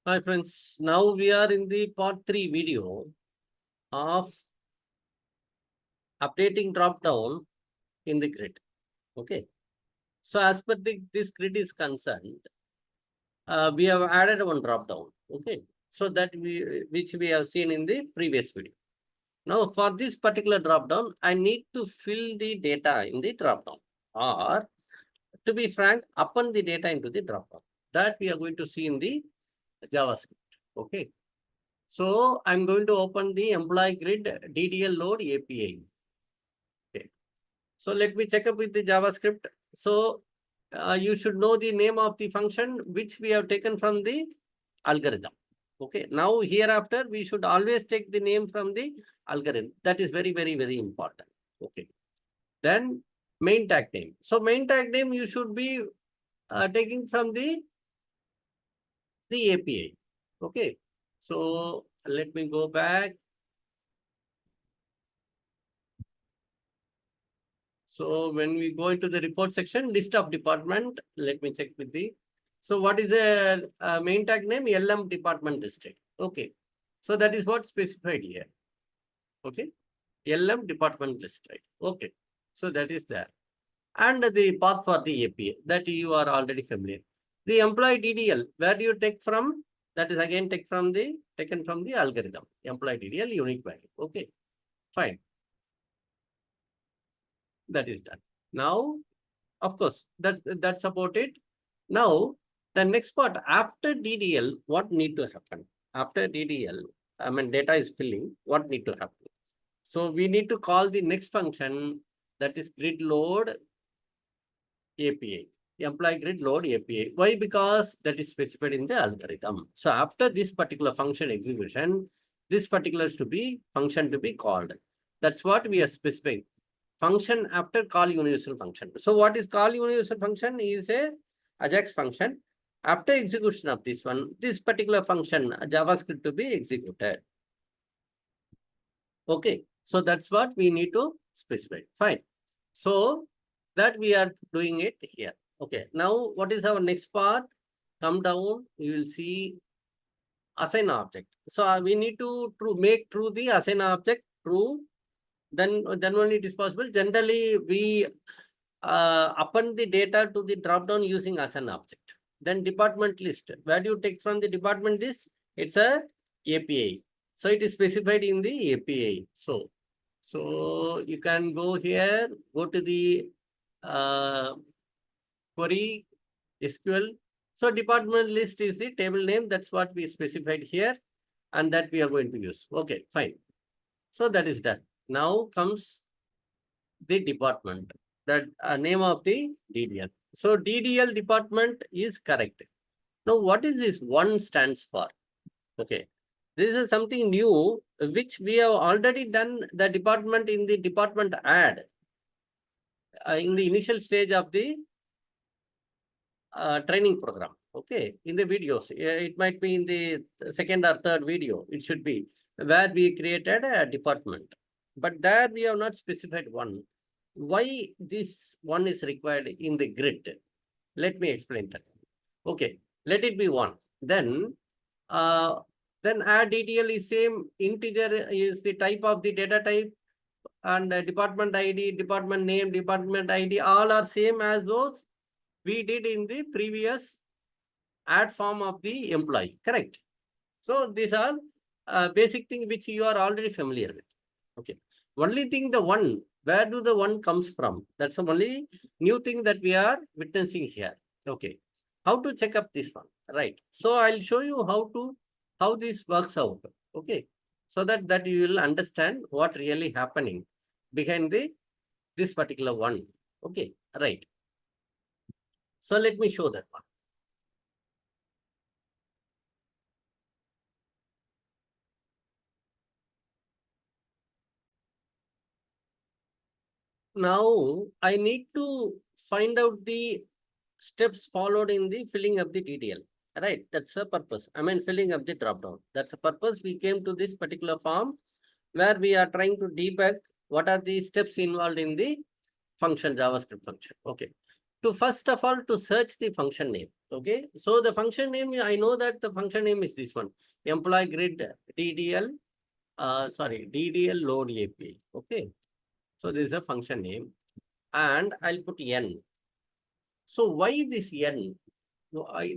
Hi friends, now we are in the part 3 video of updating drop down in the grid. Okay. So as per this grid is concerned, we have added one drop down. Okay. So that which we have seen in the previous video. Now for this particular drop down, I need to fill the data in the drop down, or to be frank, append the data into the drop down. That we are going to see in the JavaScript. Okay. So I'm going to open the employee grid DDL load API. Okay. So let me check up with the JavaScript. So you should know the name of the function which we have taken from the algorithm. Okay. Now hereafter we should always take the name from the algorithm. That is very, very, very important. Okay. Then main tag name. So main tag name you should be taking from the API. Okay. So let me go back. So when we go into the report section, list of department, let me check with the, so what is the main tag name? LM department listed. Okay. So that is what specified here. Okay. LM department listed. Okay. So that is there. And the path for the API that you are already familiar. The employee DDL, where do you take from? That is again taken from the algorithm. Employee DDL unique value. Okay. Fine. That is done. Now, of course, that's about it. Now, the next part, after DDL, what need to happen? After DDL, I mean, data is filling, what need to happen? So we need to call the next function, that is grid load API, employee grid load API. Why? Because that is specified in the algorithm. So after this particular function execution, this particular function to be called. That's what we are specifying. Function after call universal function. So what is call universal function? Is a Ajax function. After execution of this one, this particular function JavaScript to be executed. Okay, so that's what we need to specify. Fine. So that we are doing it here. Okay, now what is our next part? Come down, you will see assign object. So we need to make true the assign object true. Then only it is possible. Generally, we append the data to the drop down using as an object. Then department list. Where do you take from the department list? It's a API. So it is specified in the API. So you can go here, go to the query SQL. So department list is the table name. That's what we specified here, and that we are going to use. Okay, fine. So that is done. Now comes the department, that name of the DDL. So DDL department is correct. Now what is this one stands for? Okay, this is something new which we have already done the department in the department add in the initial stage of the training program. Okay, in the videos, it might be in the second or third video, it should be where we created a department, but there we have not specified one. Why this one is required in the grid? Let me explain that. Okay, let it be one. Then add DTL is same, integer is the type of the data type, and department ID, department name, department ID, all are same as those we did in the previous add form of the employee, correct? So these are basic thing which you are already familiar with. Okay. Only thing, the one, where do the one comes from? That's the only new thing that we are witnessing here. Okay. How to check up this one, right? So I'll show you how this works out. Okay. So that you will understand what really happening behind this particular one. Okay. Right. So let me show that one. Now I need to find out the steps followed in the filling up the DDL. Right, that's the purpose. I mean, filling up the dropdown. That's the purpose we came to this particular form where we are trying to debug what are the steps involved in the function, JavaScript function. Okay. to first of all to search the function name. Okay, so the function name, I know that the function name is this one, employee grid DDL, DDL load API. Okay, so this is a function name, and I'll put N. So why this N?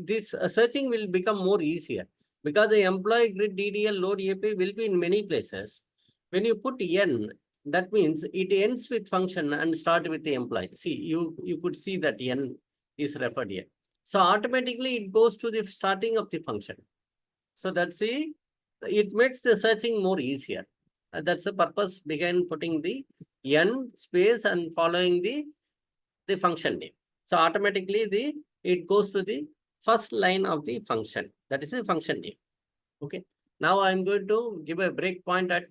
This searching will become more easier because the employee grid DDL load API will be in many places. When you put N, that means it ends with function and start with the employee. See, you could see that N is referred here. So automatically it goes to the starting of the function. So that's it makes the searching more easier. That's the purpose behind putting the N space and following the function name. So automatically it goes to the first line of the function. That is the function name. Okay. Now I'm going to give a breakpoint at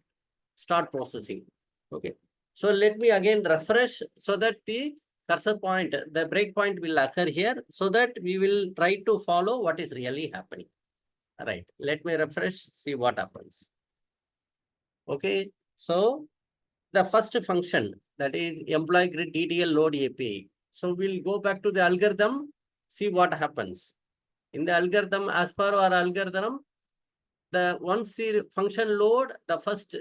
start processing. Okay. So let me again refresh so that the cursor point, the breakpoint will occur here so that we will try to follow what is really happening. All right. Let me refresh, see what happens. Okay. So the first function, that is employee grid DDL load API. So we'll go back to the algorithm, see what happens. In the algorithm, as per our algorithm, once the function load, the first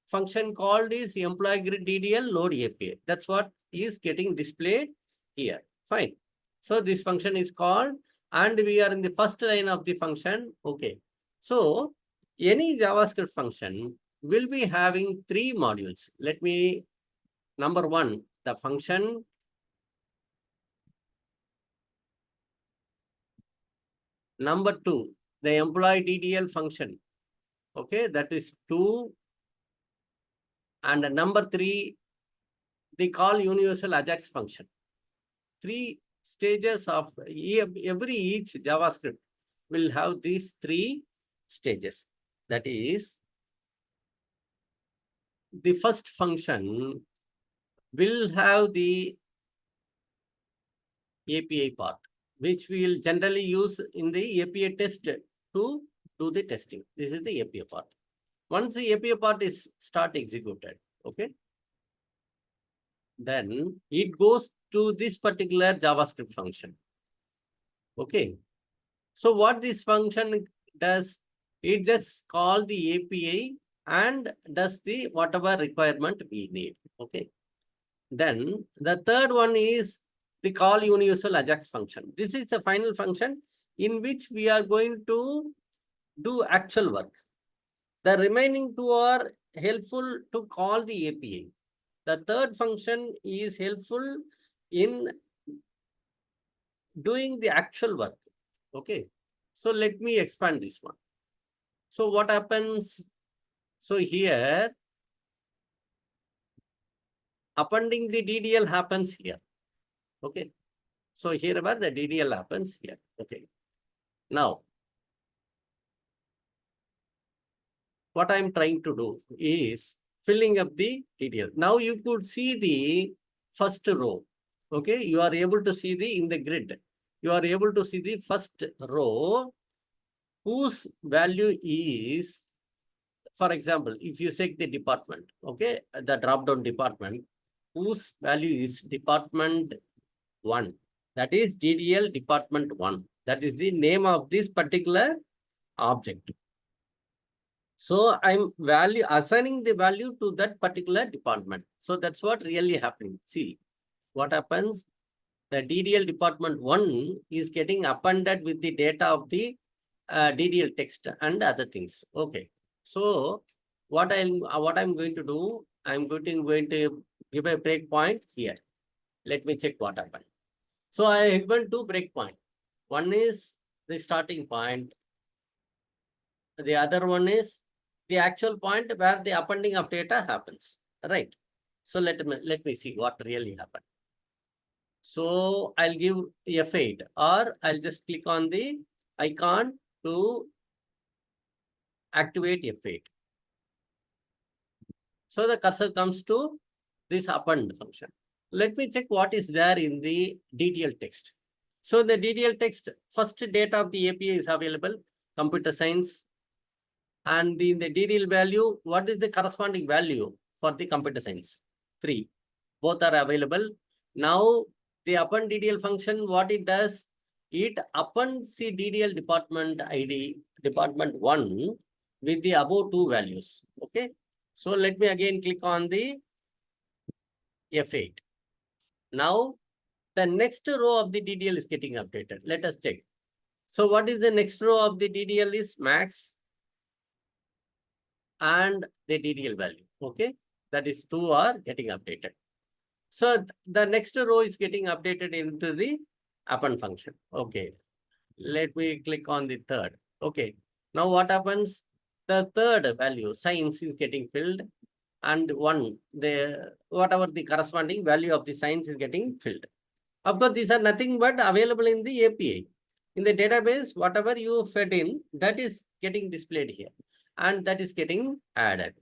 function called is employee grid DDL load API. That's what is getting displayed here. Fine. So this function is called, and we are in the first line of the function. Okay. So any JavaScript function will be having three modules. Let me, number one, the function. Number two, the employee DDL function. Okay, that is two. And number three, the call universal Ajax function. Three stages of each JavaScript will have these three stages. That is, the first function will have the API part, which we will generally use in the API test to do the testing. This is the API part. Once the API part is start executed, okay, then it goes to this particular JavaScript function. Okay. So what this function does, it just call the API and does the whatever requirement we need. Okay. Then the third one is the call universal Ajax function. This is the final function in which we are going to do actual work. The remaining two are helpful to call the API. The third function is helpful in doing the actual work. Okay. So let me expand this one. So what happens? So here, appending the DDL happens here. Okay. So here where the DDL happens here. Okay. Now, what I'm trying to do is filling up the DDL. Now you could see the first row. Okay. You are able to see in the grid. You are able to see the first row whose value is, for example, if you take the department, okay, the drop-down department, whose value is department 1. That is DDL department 1. That is the name of this particular object. So I'm assigning the value to that particular department. So that's what really happening. See what happens. The DDL department 1 is getting appended with the data of the DDL text and other things. Okay. So what I'm going to do, I'm going to give a breakpoint here. Let me check what happened. So I have given two breakpoints. One is the starting point. The other one is the actual point where the appending of data happens. Right. So let me see what really happened. So I'll give F8, or I'll just click on the icon to activate F8. So the cursor comes to this append function. Let me check what is there in the DDL text. So the DDL text, first data of the API is available, computer science. And in the DDL value, what is the corresponding value for the computer science? 3. Both are available. Now the append DDL function, what it does, it appends the DDL department ID, department 1 with the above two values. Okay. So let me again click on the F8. Now the next row of the DDL is getting updated. Let us check. So what is the next row of the DDL is max and the DDL value. Okay. That is 2 are getting updated. So the next row is getting updated into the append function. Okay. Let me click on the third. Okay. Now what happens? The third value, science, is getting filled, and whatever the corresponding value of the science is getting filled. Of course, these are nothing but available in the API. In the database, whatever you fed in, that is getting displayed here, and that is getting added.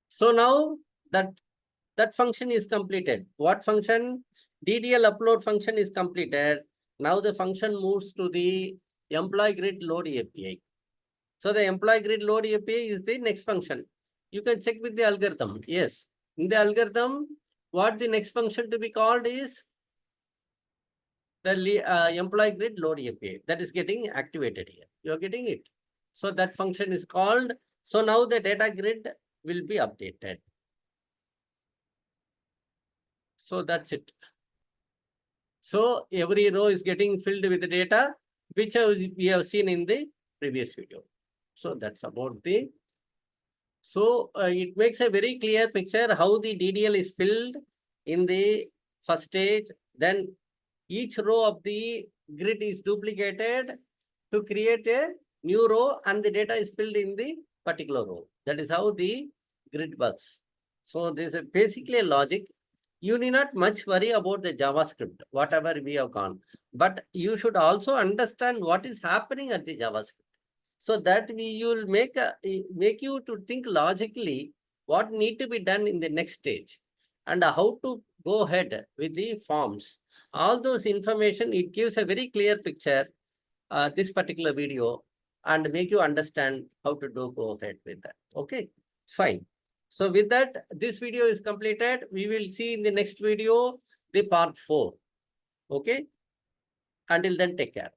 So now that function is completed. What function? DDL upload function is completed. Now the function moves to the employee grid load API. So the employee grid load API is the next function. You can check with the algorithm. Yes, in the algorithm, what the next function to be called is the employee grid load API. That is getting activated here. You are getting it. So that function is called. So now the data grid will be updated. So that's it. So every row is getting filled with the data, which we have seen in the previous video. So that's about the. So it makes a very clear picture how the DDL is filled in the first stage. Then each row of the grid is duplicated to create a new row, and the data is filled in the particular row. That is how the grid works. So this is basically a logic. You need not much worry about the JavaScript, whatever we have gone. But you should also understand what is happening at the JavaScript. So that you'll make you to think logically what need to be done in the next stage and how to go ahead with the forms. All those information, it gives a very clear picture, this particular video, and make you understand how to go ahead with that. Okay, fine. So with that, this video is completed. We will see in the next video, the part 4. Okay. Until then, take care.